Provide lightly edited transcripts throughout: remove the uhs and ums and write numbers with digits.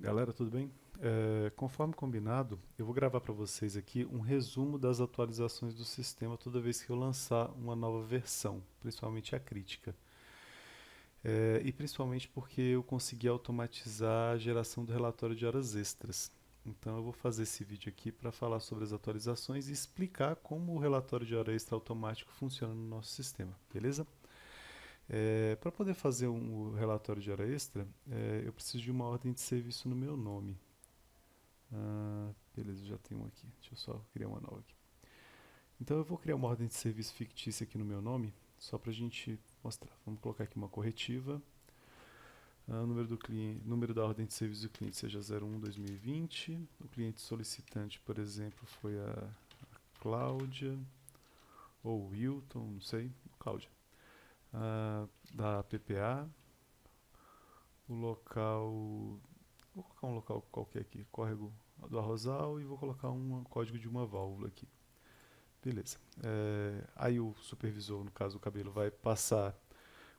Galera, tudo bem? Conforme combinado, eu vou gravar para vocês aqui um resumo das atualizações do sistema toda vez que eu lançar uma nova versão, principalmente a crítica. E principalmente porque eu consegui automatizar a geração do relatório de horas extras. Então eu vou fazer esse vídeo aqui para falar sobre as atualizações e explicar como o relatório de hora extra automático funciona no nosso sistema, beleza? Para poder fazer um relatório de hora extra, eu preciso de uma ordem de serviço no meu nome. Beleza, já tenho um aqui. Deixa eu só criar uma nova aqui. Então eu vou criar uma ordem de serviço fictícia aqui no meu nome, só para a gente mostrar. Vamos colocar aqui uma corretiva. Número da ordem de serviço do cliente seja 01/2020. O cliente solicitante, por exemplo, foi a Cláudia ou o Wilton, não sei, Cláudia. Da PPA. O local, vou colocar um local qualquer aqui, córrego do Arrozal, e vou colocar um código de uma válvula aqui. Beleza. Aí o supervisor, no caso o Cabelo, vai passar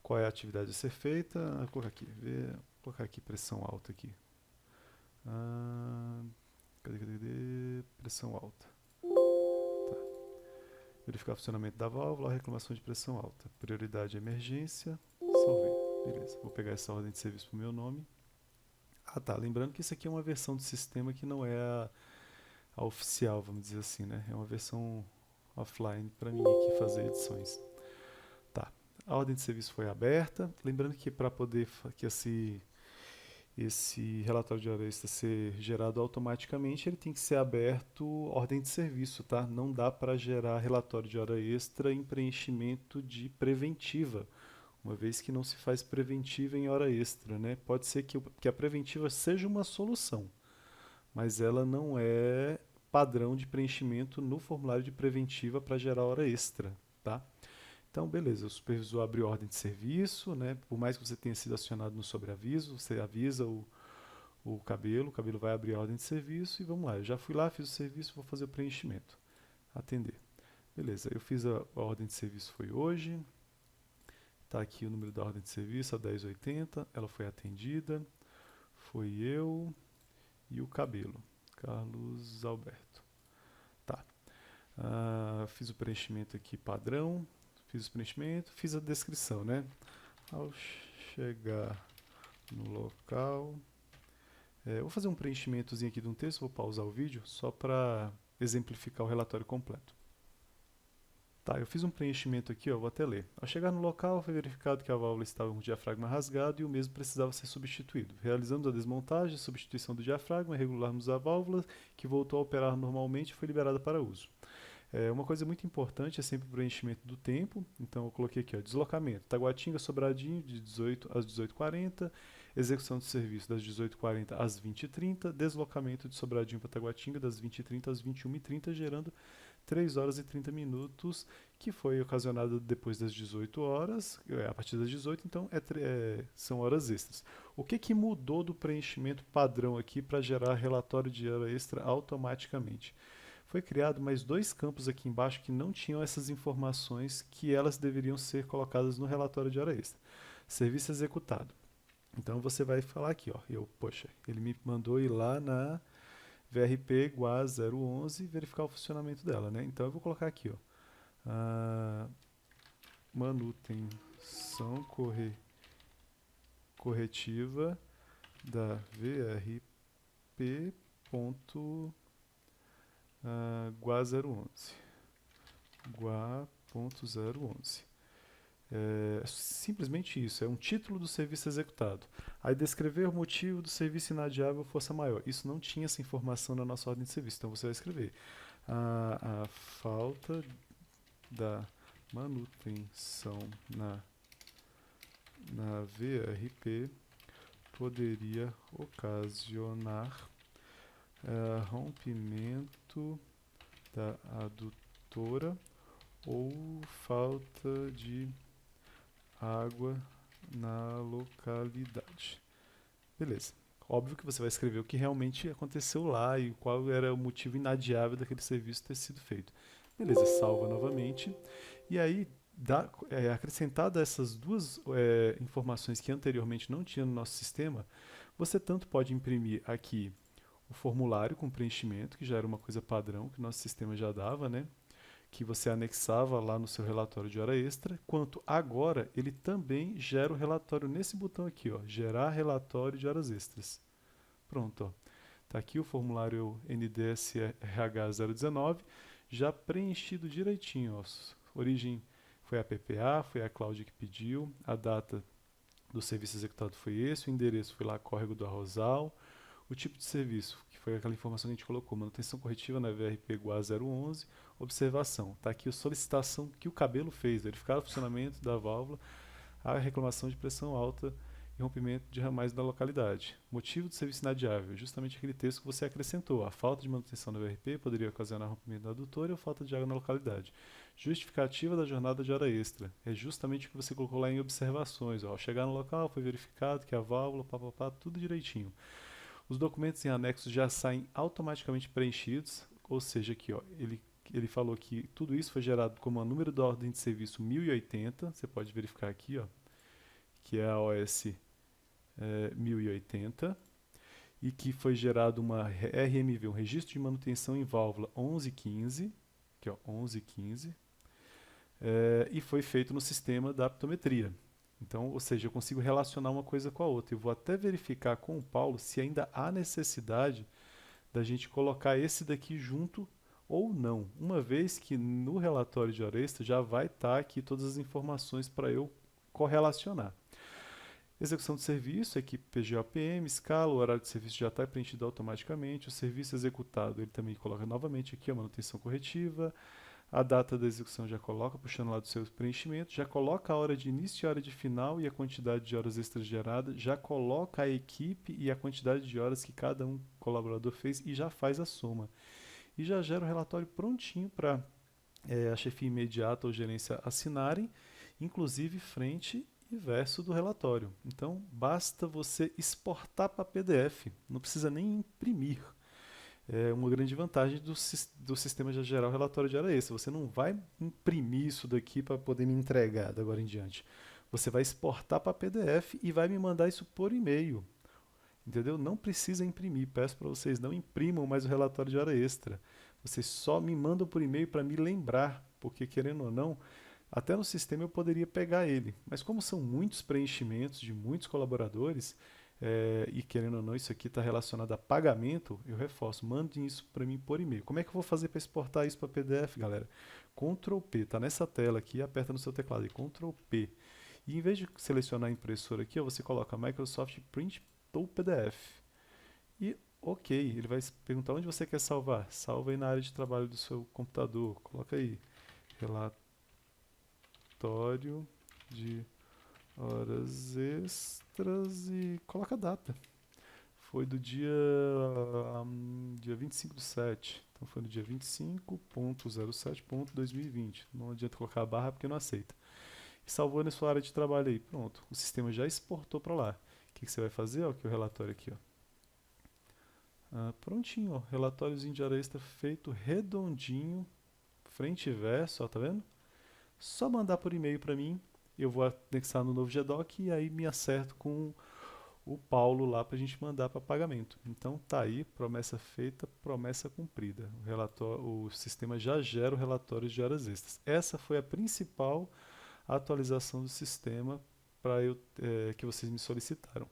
qual é a atividade a ser feita. Vou colocar aqui, vou colocar aqui pressão alta aqui. Cadê? Pressão alta. Tá. Verificar o funcionamento da válvula, reclamação de pressão alta. Prioridade emergência. Salvei. Beleza. Vou pegar essa ordem de serviço para o meu nome. Tá. Lembrando que isso aqui é uma versão do sistema que não é a oficial, vamos dizer assim, né? É uma versão offline para mim aqui fazer edições. Tá. A ordem de serviço foi aberta. Lembrando que para poder que esse relatório de hora extra ser gerado automaticamente, ele tem que ser aberto ordem de serviço, tá? Não dá para gerar relatório de hora extra em preenchimento de preventiva, uma vez que não se faz preventiva em hora extra, né? Pode ser que a preventiva seja uma solução, mas ela não é padrão de preenchimento no formulário de preventiva para gerar hora extra, tá? Então, beleza, o supervisor abriu ordem de serviço, né? Por mais que você tenha sido acionado no sobreaviso, você avisa o Cabelo vai abrir a ordem de serviço e vamos lá. Eu já fui lá, fiz o serviço, vou fazer o preenchimento. Atender. Beleza, eu fiz a ordem de serviço, foi hoje. Está aqui o número da ordem de serviço, a 1080, ela foi atendida. Foi eu e o Cabelo, Carlos Alberto. Tá. Fiz o preenchimento aqui padrão. Fiz o preenchimento, fiz a descrição, né? Ao chegar no local... vou fazer um preenchimentozinho aqui de um texto, vou pausar o vídeo, só para exemplificar o relatório completo. Tá, eu fiz um preenchimento aqui, ó, vou até ler. Ao chegar no local, foi verificado que a válvula estava com o diafragma rasgado e o mesmo precisava ser substituído. Realizamos a desmontagem, a substituição do diafragma, regularmos a válvula, que voltou a operar normalmente e foi liberada para uso. Uma coisa muito importante é sempre o preenchimento do tempo. Então eu coloquei aqui, ó, deslocamento, Taguatinga, Sobradinho, de 18 às 18h40, execução do serviço das 18h40 às 20h30, deslocamento de Sobradinho para Taguatinga das 20h30 às 21h30, gerando 3 horas e 30 minutos, que foi ocasionado depois das 18 horas, a partir das 18, então são horas extras. O que mudou do preenchimento padrão aqui para gerar relatório de hora extra automaticamente? Foi criado mais 2 campos aqui embaixo que não tinham essas informações que elas deveriam ser colocadas no relatório de hora extra. Serviço executado. Então você vai falar aqui, ó, poxa, ele me mandou ir lá na VRP GUA 011 e verificar o funcionamento dela, né? Então eu vou colocar aqui, ó, manutenção corretiva da VRP GUA 011. GUA.011. Simplesmente isso, é um título do serviço executado. Aí descrever o motivo do serviço inadiável força maior. Isso não tinha essa informação na nossa ordem de serviço, então você vai escrever a falta da manutenção na VRP poderia ocasionar rompimento da adutora ou falta de água na localidade. Beleza. Óbvio que você vai escrever o que realmente aconteceu lá e qual era o motivo inadiável daquele serviço ter sido feito. Beleza, salva novamente. E aí, acrescentada essas duas informações que anteriormente não tinha no nosso sistema, Você tanto pode imprimir aqui o formulário com preenchimento, que já era uma coisa padrão que o nosso sistema já dava, né? Que você anexava lá no seu relatório de hora extra, quanto agora ele também gera o relatório nesse botão aqui, ó, gerar relatório de horas extras. Pronto, ó. Tá aqui o formulário NDSRH 019, já preenchido direitinho, ó. Origem foi a PPA, foi a Cláudia que pediu, a data do serviço executado foi esse, o endereço foi lá Córrego do Arrozal, o tipo de serviço, que foi aquela informação que a gente colocou, manutenção corretiva na VRP GUA 011, observação. Está aqui a solicitação que o cabelo fez, verificar o funcionamento da válvula, a reclamação de pressão alta e rompimento de ramais da localidade. Motivo do serviço inadiável, justamente aquele texto que você acrescentou. A falta de manutenção da VRP poderia ocasionar rompimento da adutora ou falta de água na localidade. Justificativa da jornada de hora extra. É justamente o que você colocou lá em observações. Ó. Ao chegar no local, foi verificado que a válvula, papapá, tudo direitinho. Os documentos em anexos já saem automaticamente preenchidos, ou seja, aqui ó, ele falou que tudo isso foi gerado como o número da ordem de serviço 1080, você pode verificar aqui, ó, que é a OS 1080, e que foi gerado uma RMV, um registro de manutenção em válvula 1115, que é 1115, e foi feito no sistema da aptometria. Então, ou seja, eu consigo relacionar uma coisa com a outra. Eu vou até verificar com o Paulo se ainda há necessidade da gente colocar esse daqui junto ou não, uma vez que no relatório de hora extra já vai estar aqui todas as informações para eu correlacionar. Execução de serviço, equipe PGOPM, escala, o horário de serviço já está preenchido automaticamente, o serviço executado ele também coloca novamente aqui a manutenção corretiva, a data da execução já coloca, puxando lá do seu preenchimento, já coloca a hora de início e a hora de final e a quantidade de horas extras geradas, já coloca a equipe e a quantidade de horas que cada um colaborador fez e já faz a soma. E já gera o relatório prontinho para a chefia imediata ou gerência assinarem, inclusive frente e verso do relatório. Então, basta você exportar para PDF, não precisa nem imprimir. É uma grande vantagem do sistema já gerar o relatório de hora extra. Você não vai imprimir isso daqui para poder me entregar de agora em diante. Você vai exportar para PDF e vai me mandar isso por e-mail. Entendeu? Não precisa imprimir. Peço para vocês, não imprimam mais o relatório de hora extra. Vocês só me mandam por e-mail para me lembrar, porque querendo ou não, até no sistema eu poderia pegar ele. Mas como são muitos preenchimentos de muitos colaboradores, e querendo ou não, isso aqui está relacionado a pagamento, eu reforço, mandem isso para mim por e-mail. Como é que eu vou fazer para exportar isso para PDF, galera? Ctrl P, está nessa tela aqui, aperta no seu teclado e Ctrl P. E em vez de selecionar a impressora aqui, você coloca Microsoft Print ou PDF. E ok, ele vai perguntar onde você quer salvar. Salva aí na área de trabalho do seu computador. Coloca aí, relatório de horas extras e coloca a data. Foi do dia 25/7. Então foi no dia 25.07.2020. Não adianta colocar a barra porque não aceita. E salvou na sua área de trabalho aí. Pronto. O sistema já exportou para lá. O que você vai fazer? Ó, aqui o relatório aqui, ó. Prontinho, ó. Relatóriozinho de hora extra feito redondinho, frente e verso, ó, tá vendo? Só mandar por e-mail para mim, eu vou anexar no novo GDoc e aí me acerto com o Paulo lá para a gente mandar para pagamento. Então tá aí, promessa feita, promessa cumprida. O sistema já gera o relatório de horas extras. Essa foi a principal atualização do sistema que vocês me solicitaram.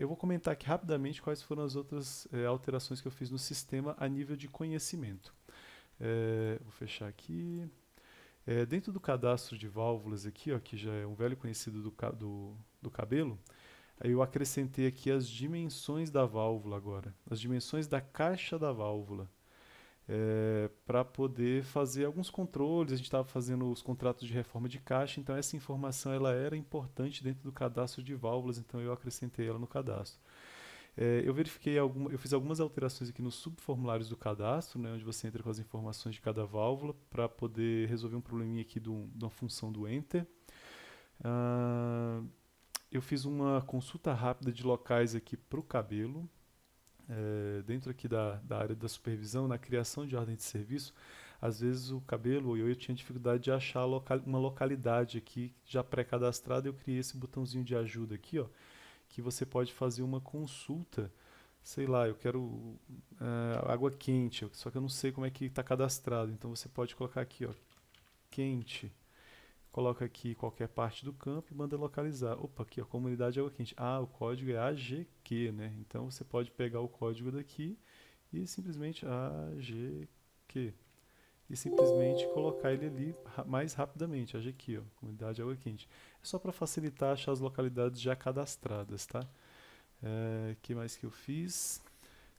Eu vou comentar aqui rapidamente quais foram as outras alterações que eu fiz no sistema a nível de conhecimento. Vou fechar aqui. Dentro do cadastro de válvulas aqui, ó, que já é um velho conhecido do cabelo, aí eu acrescentei aqui as dimensões da válvula agora, as dimensões da caixa da válvula, para poder fazer alguns controles. A gente estava fazendo os contratos de reforma de caixa, então essa informação ela era importante dentro do cadastro de válvulas, então eu acrescentei ela no cadastro. Eu fiz algumas alterações aqui nos subformulários do cadastro, né, onde você entra com as informações de cada válvula para poder resolver um probleminha aqui de uma função do Enter. Eu fiz uma consulta rápida de locais aqui para o cabelo. Dentro aqui da área da supervisão, na criação de ordem de serviço, às vezes o cabelo, eu tinha dificuldade de achar uma localidade aqui já pré-cadastrada. Eu criei esse botãozinho de ajuda aqui, ó, que você pode fazer uma consulta. Sei lá, eu quero água quente, só que eu não sei como é que está cadastrado. Então você pode colocar aqui, ó, quente. Coloca aqui qualquer parte do campo e manda localizar. Opa, aqui a comunidade água quente. Ah, o código é AGQ, né? Então você pode pegar o código daqui e simplesmente AGQ. E simplesmente colocar ele ali mais rapidamente, AGQ, ó, comunidade água quente. É só para facilitar achar as localidades já cadastradas, tá? Que mais que eu fiz?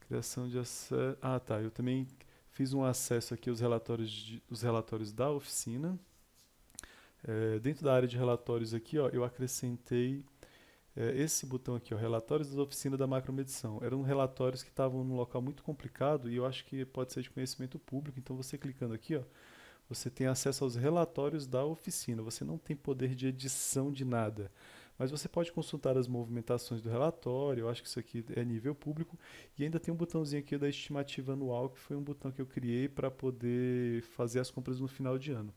Criação de acesso. Ah, tá. Eu também fiz um acesso aqui aos relatórios, os relatórios da oficina. Dentro da área de relatórios aqui, ó, eu acrescentei esse botão aqui, ó, relatórios da oficina da macromedição. Eram relatórios que estavam num local muito complicado e eu acho que pode ser de conhecimento público. Então você clicando aqui, ó, você tem acesso aos relatórios da oficina. Você não tem poder de edição de nada. Mas você pode consultar as movimentações do relatório. Eu acho que isso aqui é nível público. E ainda tem um botãozinho aqui da estimativa anual, que foi um botão que eu criei para poder fazer as compras no final de ano.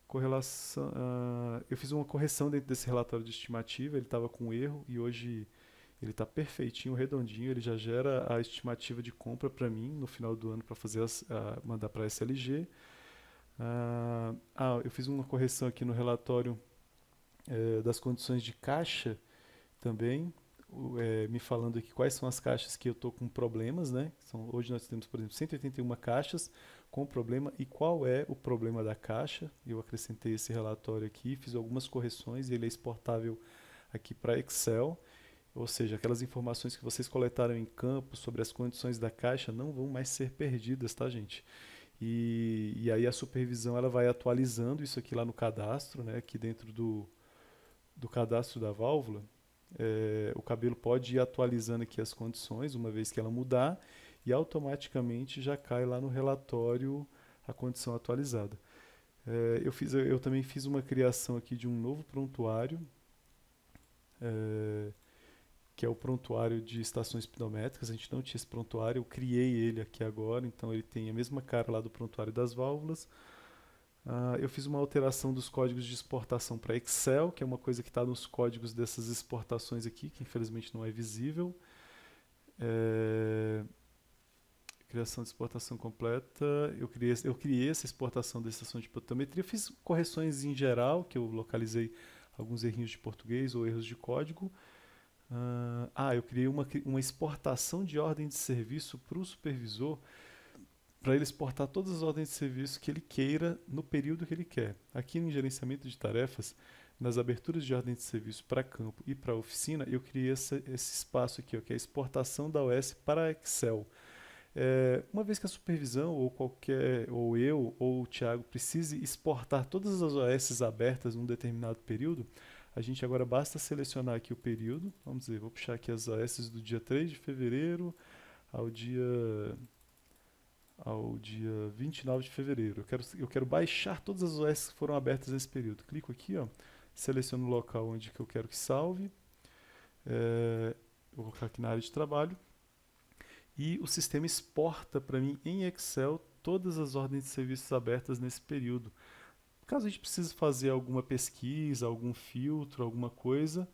Correlação, eu fiz uma correção dentro desse relatório de estimativa, ele estava com erro e hoje ele está perfeitinho, redondinho, ele já gera a estimativa de compra para mim no final do ano para fazer mandar para a SLG. Eu fiz uma correção aqui no relatório das condições de caixa também, me falando aqui quais são as caixas que eu estou com problemas, né? Hoje nós temos, por exemplo, 181 caixas com problema e qual é o problema da caixa. Eu acrescentei esse relatório aqui, fiz algumas correções e ele é exportável aqui para Excel. Ou seja, aquelas informações que vocês coletaram em campo sobre as condições da caixa não vão mais ser perdidas, tá, gente? E aí a supervisão ela vai atualizando isso aqui lá no cadastro, né? Aqui dentro do cadastro da válvula. O cabelo pode ir atualizando aqui as condições, uma vez que ela mudar, e automaticamente já cai lá no relatório a condição atualizada. Eu também fiz uma criação aqui de um novo prontuário, que é o prontuário de estações pneumétricas. A gente não tinha esse prontuário, eu criei ele aqui agora, então ele tem a mesma cara lá do prontuário das válvulas. Eu fiz uma alteração dos códigos de exportação para Excel, que é uma coisa que está nos códigos dessas exportações aqui, que infelizmente não é visível. Criação de exportação completa. Eu criei essa exportação da estação de potenometria. Fiz correções em geral, que eu localizei alguns errinhos de português ou erros de código. Eu criei uma exportação de ordem de serviço para o supervisor, para ele exportar todas as ordens de serviço que ele queira no período que ele quer. Aqui no gerenciamento de tarefas, nas aberturas de ordem de serviço para campo e para oficina, eu criei esse espaço aqui, ó, que é a exportação da OS para Excel. Uma vez que a supervisão, ou eu, ou o Thiago, precise exportar todas as OS abertas num determinado período, a gente agora basta selecionar aqui o período. Vamos dizer, vou puxar aqui as OS do dia 3 de fevereiro ao dia 29 de fevereiro. Eu quero baixar todas as OS que foram abertas nesse período. Clico aqui, ó, seleciono o local onde que eu quero que salve. Vou colocar aqui na área de trabalho. E o sistema exporta para mim em Excel todas as ordens de serviços abertas nesse período. Caso a gente precise fazer alguma pesquisa, algum filtro, alguma coisa,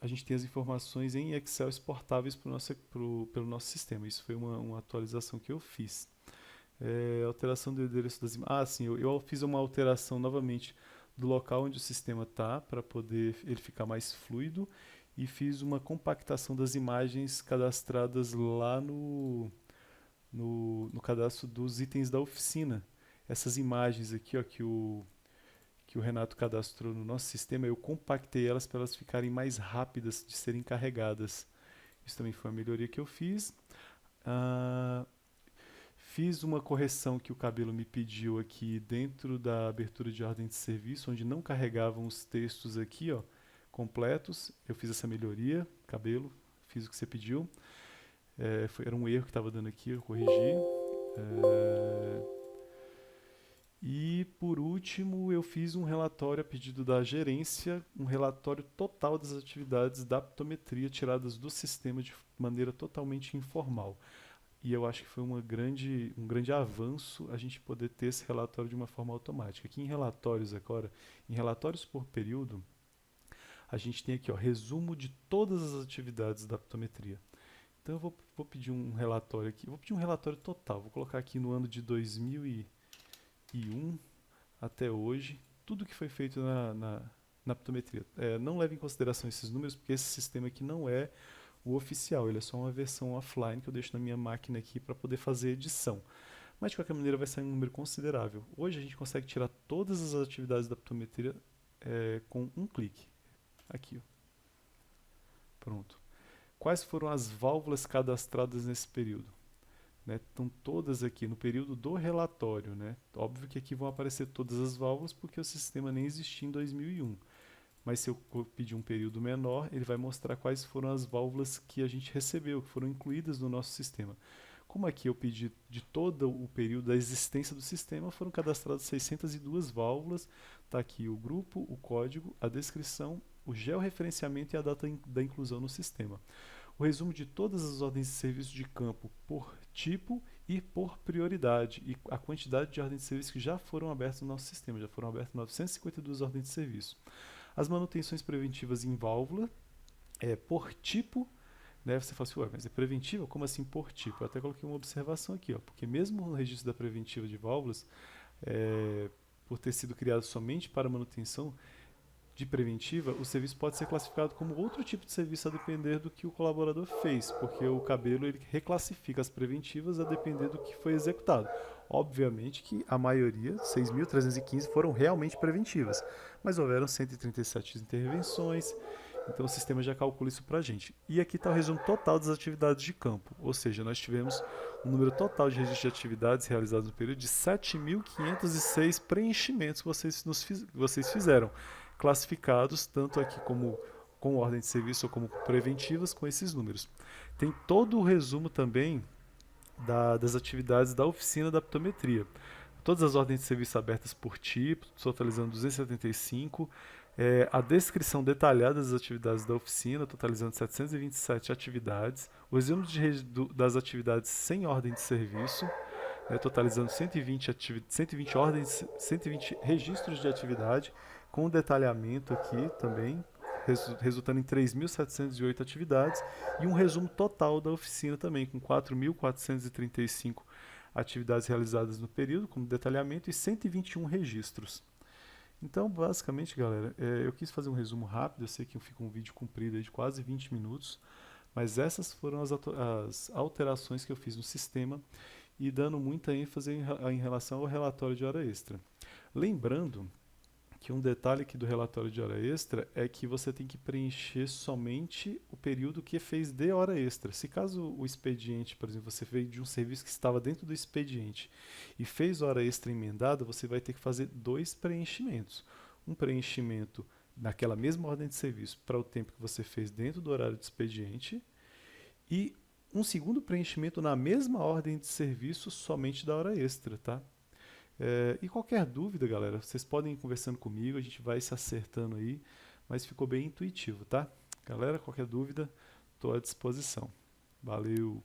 a gente tem as informações em Excel exportáveis pelo nosso sistema. Isso foi uma atualização que eu fiz. Alteração do endereço das imagens. Sim, eu fiz uma alteração novamente do local onde o sistema está, para poder ele ficar mais fluido, e fiz uma compactação das imagens cadastradas lá no cadastro dos itens da oficina. Essas imagens aqui, ó, que o Renato cadastrou no nosso sistema, eu compactei elas para elas ficarem mais rápidas de serem carregadas. Isso também foi uma melhoria que eu fiz. Fiz uma correção que o Cabelo me pediu aqui dentro da abertura de ordem de serviço, onde não carregavam os textos aqui, ó, completos. Eu fiz essa melhoria, Cabelo, fiz o que você pediu. Era um erro que estava dando aqui, eu corrigi. E por último, eu fiz um relatório a pedido da gerência, um relatório total das atividades da aptometria tiradas do sistema de maneira totalmente informal. E eu acho que foi um grande avanço a gente poder ter esse relatório de uma forma automática. Aqui em relatórios agora, em relatórios por período, a gente tem aqui, ó, resumo de todas as atividades da aptometria. Então eu vou pedir um relatório aqui, vou pedir um relatório total, vou colocar aqui no ano de 2001 até hoje, tudo que foi feito na aptometria. Não leve em consideração esses números, porque esse sistema aqui não é o oficial, ele é só uma versão offline que eu deixo na minha máquina aqui para poder fazer edição. Mas de qualquer maneira vai sair um número considerável. Hoje a gente consegue tirar todas as atividades da aptometria com um clique. Aqui, ó. Pronto. Quais foram as válvulas cadastradas nesse período? Né? Estão todas aqui no período do relatório. Né? Óbvio que aqui vão aparecer todas as válvulas porque o sistema nem existia em 2001. Mas se eu pedir um período menor, ele vai mostrar quais foram as válvulas que a gente recebeu, que foram incluídas no nosso sistema. Como aqui eu pedi de todo o período da existência do sistema, foram cadastradas 602 válvulas. Está aqui o grupo, o código, a descrição, o georreferenciamento e a data da inclusão no sistema. O resumo de todas as ordens de serviço de campo por tipo e por prioridade, e a quantidade de ordens de serviço que já foram abertas no nosso sistema. Já foram abertas 952 ordens de serviço. As manutenções preventivas em válvula, por tipo, né, você fala assim, ué, mas é preventiva? Como assim por tipo? Eu até coloquei uma observação aqui, ó, porque mesmo no registro da preventiva de válvulas, por ter sido criado somente para manutenção de preventiva, o serviço pode ser classificado como outro tipo de serviço a depender do que o colaborador fez, porque o cabelo ele reclassifica as preventivas a depender do que foi executado. Obviamente que a maioria, 6.315, foram realmente preventivas, mas houveram 137 intervenções, então o sistema já calcula isso para a gente. E aqui está o resumo total das atividades de campo, ou seja, nós tivemos um número total de registro de atividades realizadas no período de 7.506 preenchimentos que vocês fizeram, classificados tanto aqui como com ordem de serviço ou como preventivas com esses números. Tem todo o resumo também das atividades da oficina da aptometria. Todas as ordens de serviço abertas por tipo, totalizando 275. A descrição detalhada das atividades da oficina, totalizando 727 atividades. O resumo das atividades sem ordem de serviço, totalizando 120 registros de atividade, com detalhamento aqui também, resultando em 3.708 atividades, e um resumo total da oficina também, com 4.435 atividades realizadas no período, com detalhamento, e 121 registros. Então, basicamente, galera, eu quis fazer um resumo rápido, eu sei que fica um vídeo comprido aí de quase 20 minutos, mas essas foram as alterações que eu fiz no sistema, e dando muita ênfase em relação ao relatório de hora extra. Lembrando que um detalhe aqui do relatório de hora extra é que você tem que preencher somente o período que fez de hora extra. Se caso o expediente, por exemplo, você veio de um serviço que estava dentro do expediente e fez hora extra emendada, você vai ter que fazer 2 preenchimentos. Um preenchimento naquela mesma ordem de serviço para o tempo que você fez dentro do horário de expediente e um segundo preenchimento na mesma ordem de serviço somente da hora extra, tá? E qualquer dúvida, galera, vocês podem ir conversando comigo, a gente vai se acertando aí, mas ficou bem intuitivo, tá? Galera, qualquer dúvida, estou à disposição. Valeu!